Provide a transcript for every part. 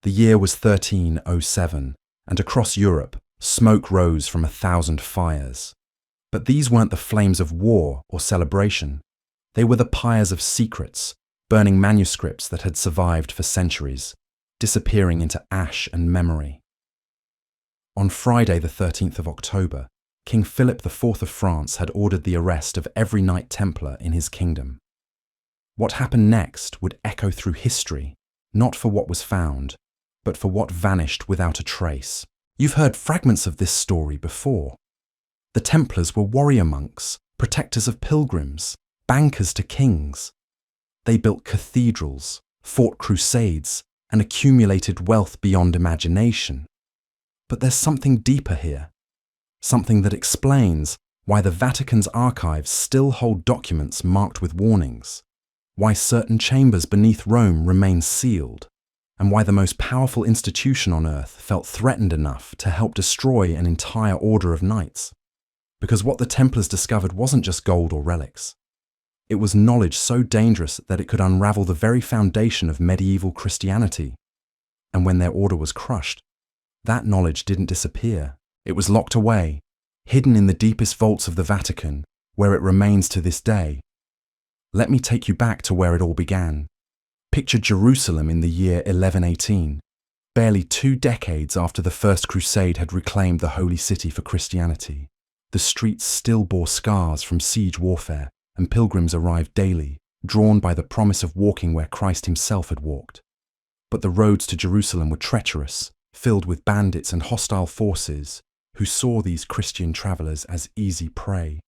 The year was 1307, and across Europe, smoke rose from 1,000 fires. But these weren't the flames of war or celebration. They were the pyres of secrets, burning manuscripts that had survived for centuries, disappearing into ash and memory. On Friday the 13th of October, King Philip IV of France had ordered the arrest of every Knight Templar in his kingdom. What happened next would echo through history, not for what was found, but for what vanished without a trace. You've heard fragments of this story before. The Templars were warrior monks, protectors of pilgrims, bankers to kings. They built cathedrals, fought crusades, and accumulated wealth beyond imagination. But there's something deeper here, something that explains why the Vatican's archives still hold documents marked with warnings, why certain chambers beneath Rome remain sealed, and why the most powerful institution on earth felt threatened enough to help destroy an entire order of knights. Because what the Templars discovered wasn't just gold or relics. It was knowledge so dangerous that it could unravel the very foundation of medieval Christianity. And when their order was crushed, that knowledge didn't disappear. It was locked away, hidden in the deepest vaults of the Vatican, where it remains to this day. Let me take you back to where it all began. Picture Jerusalem in the year 1118, barely 2 decades after the First Crusade had reclaimed the holy city for Christianity. The streets still bore scars from siege warfare, and pilgrims arrived daily, drawn by the promise of walking where Christ himself had walked. But the roads to Jerusalem were treacherous, filled with bandits and hostile forces who saw these Christian travelers as easy prey.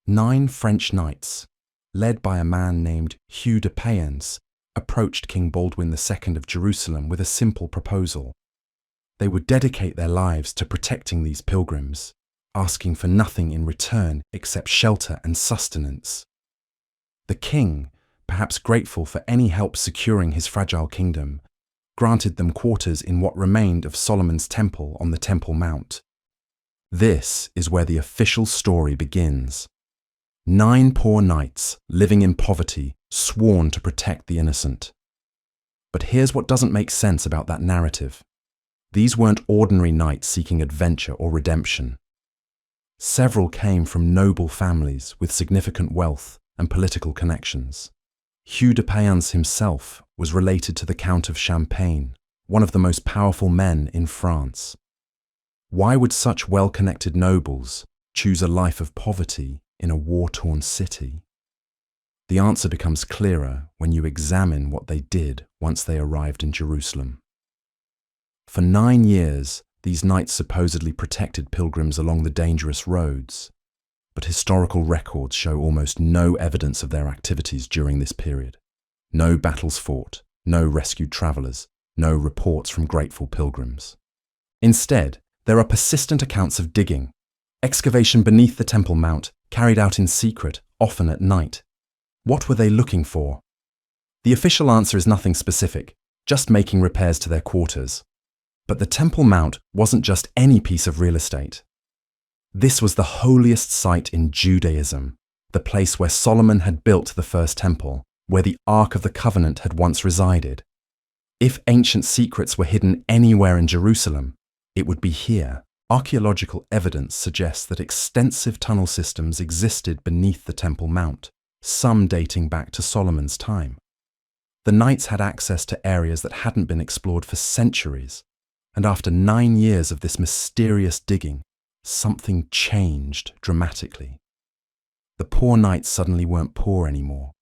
9 French knights, led by a man named Hugh de Payens, approached King Baldwin II of Jerusalem with a simple proposal. They would dedicate their lives to protecting these pilgrims, asking for nothing in return except shelter and sustenance. The king, perhaps grateful for any help securing his fragile kingdom, granted them quarters in what remained of Solomon's temple on the Temple Mount. This is where the official story begins. 9 poor knights living in poverty, sworn to protect the innocent. But here's what doesn't make sense about that narrative. These weren't ordinary knights seeking adventure or redemption. Several came from noble families with significant wealth and political connections. Hugh de Payens himself was related to the Count of Champagne, one of the most powerful men in France. Why would such well-connected nobles choose a life of poverty in a war-torn city? The answer becomes clearer when you examine what they did once they arrived in Jerusalem. For 9 years, these knights supposedly protected pilgrims along the dangerous roads, but historical records show almost no evidence of their activities during this period. No battles fought, no rescued travelers, no reports from grateful pilgrims. Instead, there are persistent accounts of digging, excavation beneath the Temple Mount, carried out in secret, often at night. What were they looking for? The official answer is nothing specific, just making repairs to their quarters. But the Temple Mount wasn't just any piece of real estate. This was the holiest site in Judaism, the place where Solomon had built the first temple, where the Ark of the Covenant had once resided. If ancient secrets were hidden anywhere in Jerusalem, it would be here. Archaeological evidence suggests that extensive tunnel systems existed beneath the Temple Mount, some dating back to Solomon's time. The knights had access to areas that hadn't been explored for centuries, and after 9 years of this mysterious digging, something changed dramatically. The poor knights suddenly weren't poor anymore.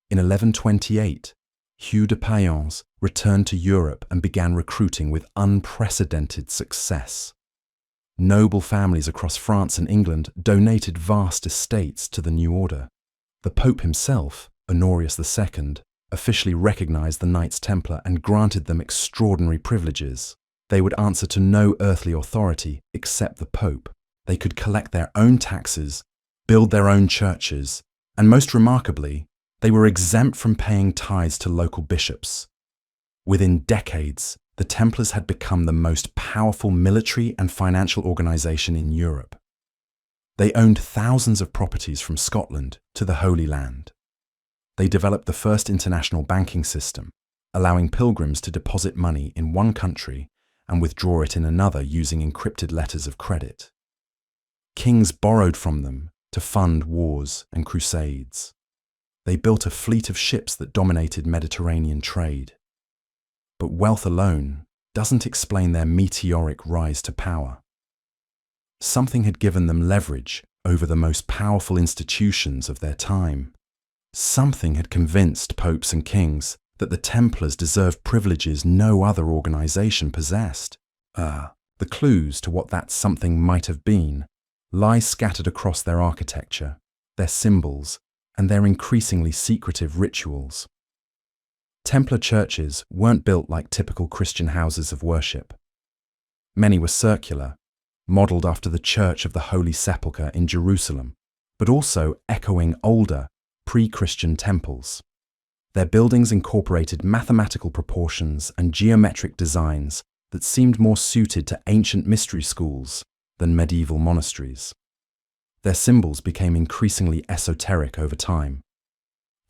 In 1128, Hugh de Payens returned to Europe and began recruiting with unprecedented success. Noble families across France and England donated vast estates to the new order. The Pope himself, Honorius II, officially recognized the Knights Templar and granted them extraordinary privileges. They would answer to no earthly authority except the Pope. They could collect their own taxes, build their own churches, and most remarkably, they were exempt from paying tithes to local bishops. Within decades, the Templars had become the most powerful military and financial organization in Europe. They owned thousands of properties from Scotland to the Holy Land. They developed the first international banking system, allowing pilgrims to deposit money in one country and withdraw it in another using encrypted letters of credit. Kings borrowed from them to fund wars and crusades. They built a fleet of ships that dominated Mediterranean trade. But wealth alone doesn't explain their meteoric rise to power. Something had given them leverage over the most powerful institutions of their time. Something had convinced popes and kings that the Templars deserved privileges no other organization possessed. The clues to what that something might have been lie scattered across their architecture, their symbols, and their increasingly secretive rituals. Templar churches weren't built like typical Christian houses of worship. Many were circular, modelled after the Church of the Holy Sepulchre in Jerusalem, but also echoing older, pre-Christian temples. Their buildings incorporated mathematical proportions and geometric designs that seemed more suited to ancient mystery schools than medieval monasteries. Their symbols became increasingly esoteric over time.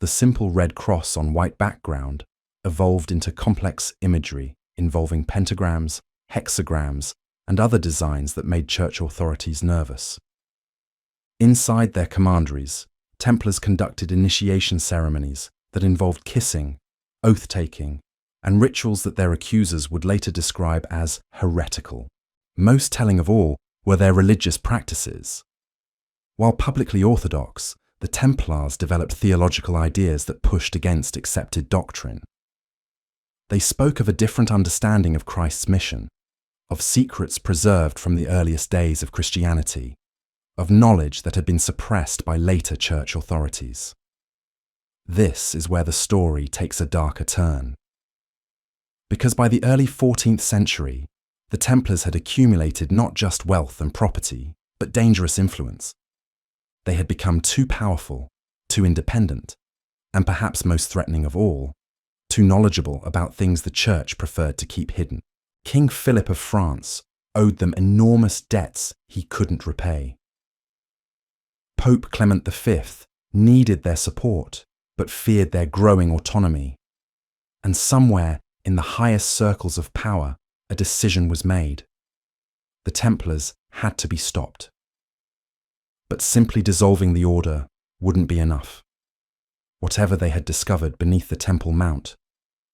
The simple red cross on white background evolved into complex imagery involving pentagrams, hexagrams, and other designs that made church authorities nervous. Inside their commanderies, Templars conducted initiation ceremonies that involved kissing, oath-taking, and rituals that their accusers would later describe as heretical. Most telling of all were their religious practices. While publicly orthodox, the Templars developed theological ideas that pushed against accepted doctrine. They spoke of a different understanding of Christ's mission, of secrets preserved from the earliest days of Christianity, of knowledge that had been suppressed by later church authorities. This is where the story takes a darker turn. Because by the early 14th century, the Templars had accumulated not just wealth and property, but dangerous influence. They had become too powerful, too independent, and perhaps most threatening of all, too knowledgeable about things the church preferred to keep hidden. King Philip of France owed them enormous debts he couldn't repay. Pope Clement V needed their support, but feared their growing autonomy. And somewhere in the highest circles of power, a decision was made. The Templars had to be stopped. But simply dissolving the order wouldn't be enough. Whatever they had discovered beneath the Temple Mount,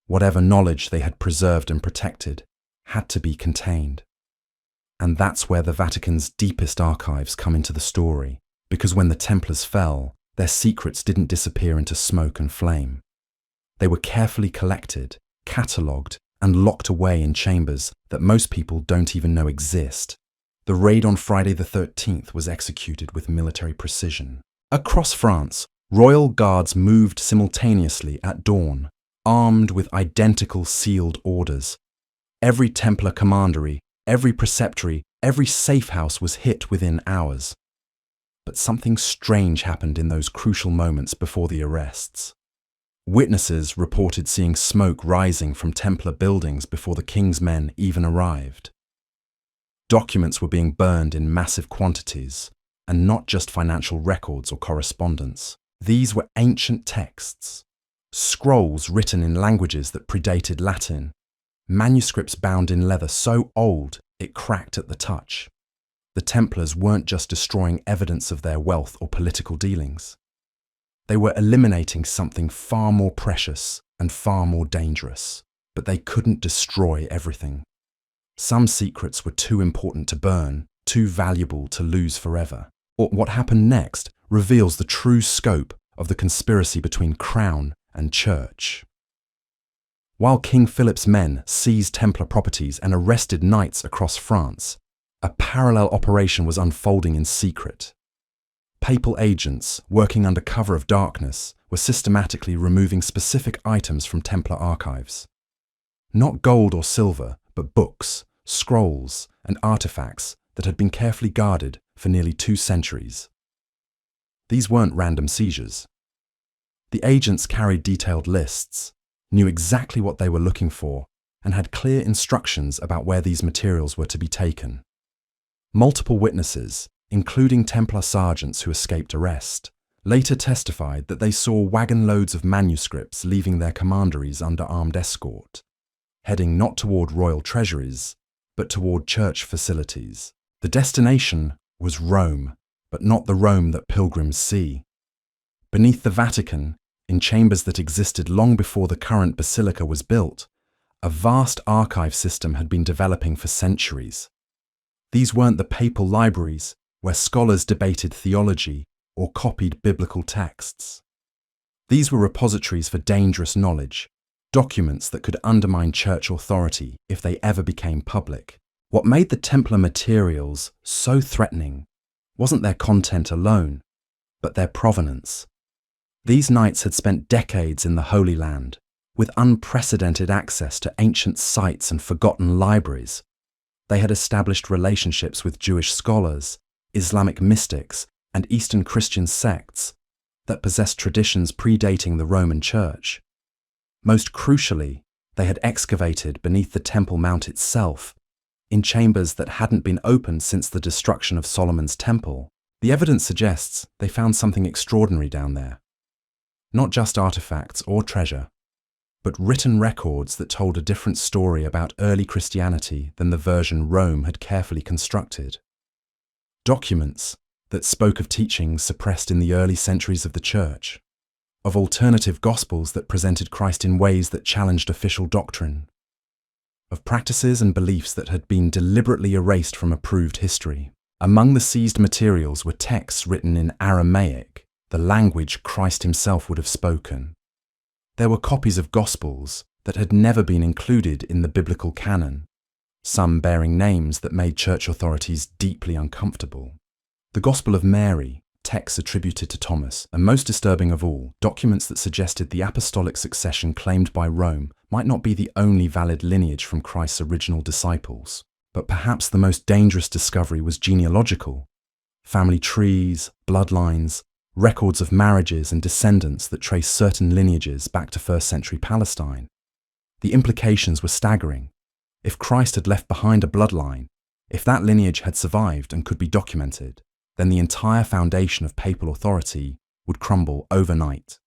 whatever knowledge they had preserved and protected, had to be contained. And that's where the Vatican's deepest archives come into the story, because when the Templars fell, their secrets didn't disappear into smoke and flame. They were carefully collected, catalogued, and locked away in chambers that most people don't even know exist. The raid on Friday the 13th was executed with military precision. Across France, royal guards moved simultaneously at dawn, armed with identical sealed orders. Every Templar commandery, every preceptory, every safe house was hit within hours. But something strange happened in those crucial moments before the arrests. Witnesses reported seeing smoke rising from Templar buildings before the king's men even arrived. Documents were being burned in massive quantities, and not just financial records or correspondence. These were ancient texts, scrolls written in languages that predated Latin, manuscripts bound in leather so old it cracked at the touch. The Templars weren't just destroying evidence of their wealth or political dealings. They were eliminating something far more precious and far more dangerous, but they couldn't destroy everything. Some secrets were too important to burn, too valuable to lose forever. Or what happened next reveals the true scope of the conspiracy between crown and church. While King Philip's men seized Templar properties and arrested knights across France, a parallel operation was unfolding in secret. Papal agents, working under cover of darkness, were systematically removing specific items from Templar archives. Not gold or silver, but books, scrolls, and artifacts that had been carefully guarded for nearly 2 centuries. These weren't random seizures. The agents carried detailed lists, knew exactly what they were looking for, and had clear instructions about where these materials were to be taken. Multiple witnesses, including Templar sergeants who escaped arrest, later testified that they saw wagon loads of manuscripts leaving their commanderies under armed escort, heading not toward royal treasuries, but toward church facilities. The destination was Rome, but not the Rome that pilgrims see. Beneath the Vatican, in chambers that existed long before the current basilica was built, a vast archive system had been developing for centuries. These weren't the papal libraries, where scholars debated theology or copied biblical texts. These were repositories for dangerous knowledge, documents that could undermine church authority if they ever became public. What made the Templar materials so threatening wasn't their content alone, but their provenance. These knights had spent decades in the Holy Land, with unprecedented access to ancient sites and forgotten libraries. They had established relationships with Jewish scholars, Islamic mystics, and Eastern Christian sects that possessed traditions predating the Roman Church. Most crucially, they had excavated beneath the Temple Mount itself, in chambers that hadn't been opened since the destruction of Solomon's Temple. The evidence suggests they found something extraordinary down there. Not just artifacts or treasure, but written records that told a different story about early Christianity than the version Rome had carefully constructed. Documents that spoke of teachings suppressed in the early centuries of the Church, of alternative gospels that presented Christ in ways that challenged official doctrine, of practices and beliefs that had been deliberately erased from approved history. Among the seized materials were texts written in Aramaic, the language Christ himself would have spoken. There were copies of Gospels that had never been included in the biblical canon, some bearing names that made church authorities deeply uncomfortable. The Gospel of Mary, texts attributed to Thomas, and most disturbing of all, documents that suggested the apostolic succession claimed by Rome might not be the only valid lineage from Christ's original disciples. But perhaps the most dangerous discovery was genealogical. Family trees, bloodlines, records of marriages and descendants that trace certain lineages back to first century Palestine. The implications were staggering. If Christ had left behind a bloodline, if that lineage had survived and could be documented, then the entire foundation of papal authority would crumble overnight.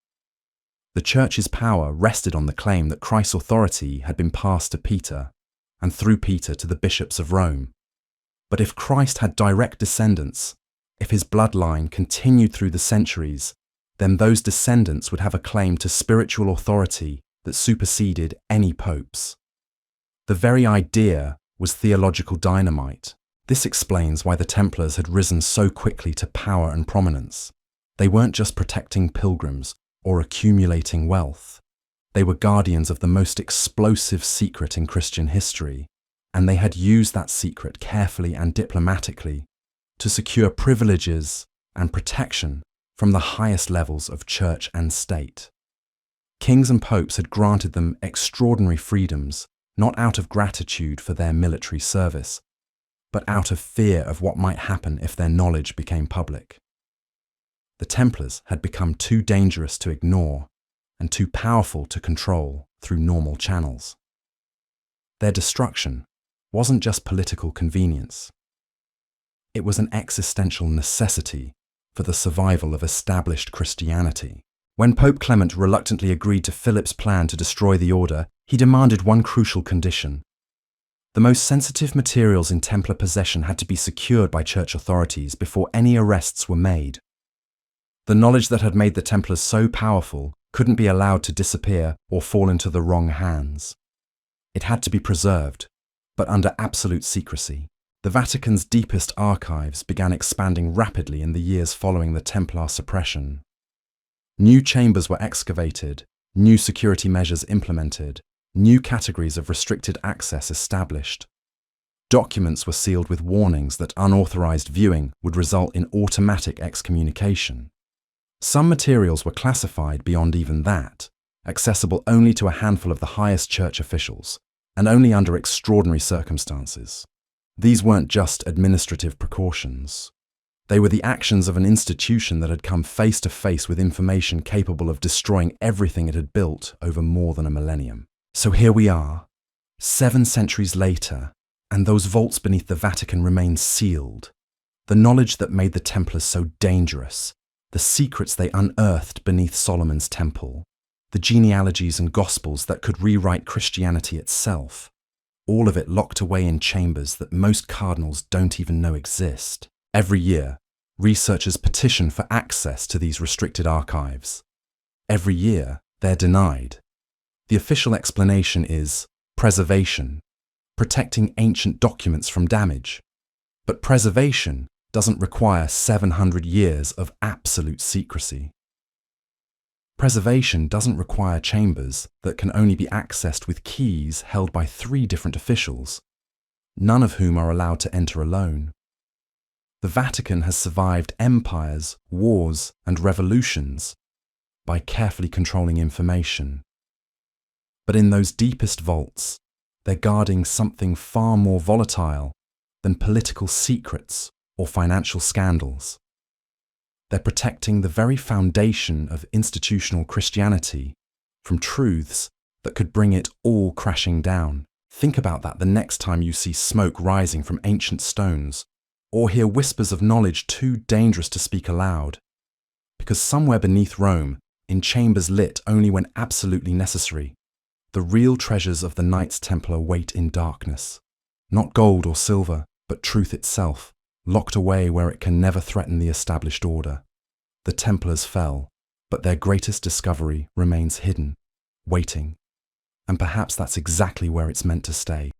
The Church's power rested on the claim that Christ's authority had been passed to Peter, and through Peter to the bishops of Rome. But if Christ had direct descendants, if his bloodline continued through the centuries, then those descendants would have a claim to spiritual authority that superseded any popes. The very idea was theological dynamite. This explains why the Templars had risen so quickly to power and prominence. They weren't just protecting pilgrims or accumulating wealth. They were guardians of the most explosive secret in Christian history, and they had used that secret carefully and diplomatically to secure privileges and protection from the highest levels of church and state. Kings and popes had granted them extraordinary freedoms, not out of gratitude for their military service, but out of fear of what might happen if their knowledge became public. The Templars had become too dangerous to ignore and too powerful to control through normal channels. Their destruction wasn't just political convenience. It was an existential necessity for the survival of established Christianity. When Pope Clement reluctantly agreed to Philip's plan to destroy the order, he demanded one crucial condition. The most sensitive materials in Templar possession had to be secured by church authorities before any arrests were made. The knowledge that had made the Templars so powerful couldn't be allowed to disappear or fall into the wrong hands. It had to be preserved, but under absolute secrecy. The Vatican's deepest archives began expanding rapidly in the years following the Templar suppression. New chambers were excavated, new security measures implemented, new categories of restricted access established. Documents were sealed with warnings that unauthorized viewing would result in automatic excommunication. Some materials were classified beyond even that, accessible only to a handful of the highest church officials, and only under extraordinary circumstances. These weren't just administrative precautions. They were the actions of an institution that had come face to face with information capable of destroying everything it had built over more than a millennium. So here we are, 7 centuries later, and those vaults beneath the Vatican remain sealed. The knowledge that made the Templars so dangerous, the secrets they unearthed beneath Solomon's temple, the genealogies and gospels that could rewrite Christianity itself, all of it locked away in chambers that most cardinals don't even know exist. Every year, researchers petition for access to these restricted archives. Every year, they're denied. The official explanation is preservation, protecting ancient documents from damage. But preservation doesn't require 700 years of absolute secrecy. Preservation doesn't require chambers that can only be accessed with keys held by 3 different officials, none of whom are allowed to enter alone. The Vatican has survived empires, wars, and revolutions by carefully controlling information. But in those deepest vaults, they're guarding something far more volatile than political secrets or financial scandals. They're protecting the very foundation of institutional Christianity from truths that could bring it all crashing down. Think about that the next time you see smoke rising from ancient stones, or hear whispers of knowledge too dangerous to speak aloud. Because somewhere beneath Rome, in chambers lit only when absolutely necessary, the real treasures of the Knights Templar wait in darkness. Not gold or silver, but truth itself, locked away where it can never threaten the established order. The Templars fell, but their greatest discovery remains hidden, waiting. And perhaps that's exactly where it's meant to stay.